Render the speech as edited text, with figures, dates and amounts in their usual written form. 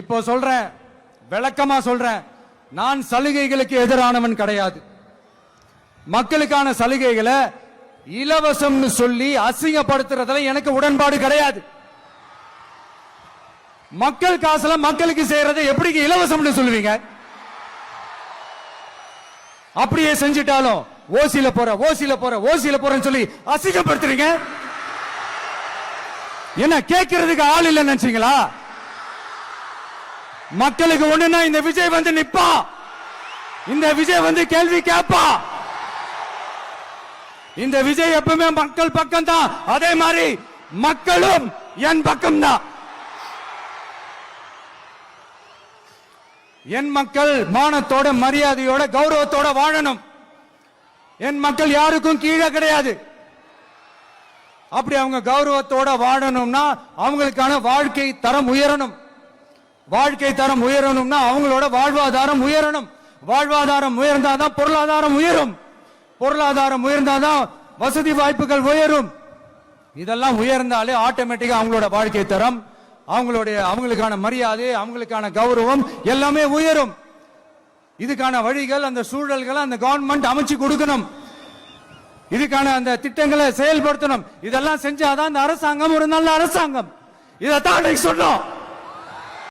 இப்போ சொல்றேன், விளக்கமா சொல்றேன், நான் சலுகைகளுக்கு எதிரானவன் கிடையாது. மக்களுக்கான சலுகைகளை இலவசம்னு சொல்லி அசிங்கப்படுத்துறதுல எனக்கு உடன்பாடு கிடையாது. மக்கள் காசுல மக்களுக்கு செய்யறதை எப்படி இலவசம்னு சொல்லுவீங்க? அப்படியே செஞ்சிட்டாலும் ஓசில போறேன்னு சொல்லி அசிங்கப்படுத்துறீங்க. என்ன கேட்கறதுக்கு ஆள் இல்லைன்னு நினைச்சீங்களா? மக்களுக்கு ஒண்ணுன்னா இந்த விஜய் வந்து நிப்பா, இந்த விஜய் வந்து கேள்வி கேட்பா. இந்த விஜய் எப்பவுமே மக்கள் பக்கம் தான், அதே மாதிரி மக்களும் என் பக்கம் தான். என் மக்கள் மானத்தோட மரியாதையோட கௌரவத்தோட வாழணும். என் மக்கள் யாருக்கும் கீழே கிடையாது. அப்படி அவங்க கௌரவத்தோட வாழணும்னா அவங்களுக்கான வாழ்க்கை தரம் உயரணும். வாழ்க்கை தரம் உயரணும்னா அவங்களோட வாழ்வாதாரம் உயரணும். வாழ்வாதாரம் உயர்ந்தாதான் பொருளாதாரம் உயரும். பொருளாதாரம் உயர்ந்தாதான் வசதி வாய்ப்புகள் உயரும். இதெல்லாம் உயர்ந்தாலே ஆட்டோமேட்டிக்கா அவங்களோட வாழ்க்கை தரம், அவங்களுக்கான மரியாதை, அவங்களுக்கான கௌரவம் எல்லாமே உயரும். இதுக்கான வழிகள், அந்த சூழல்களை அந்த கவர்மெண்ட் அமைச்சு கொடுக்கணும். இதுக்கான அந்த திட்டங்களை செயல்படுத்தணும். இதெல்லாம் செஞ்சாதான் அந்த அரசாங்கம் ஒரு நல்ல அரசாங்கம். இதைத்தான் சொன்னோம்.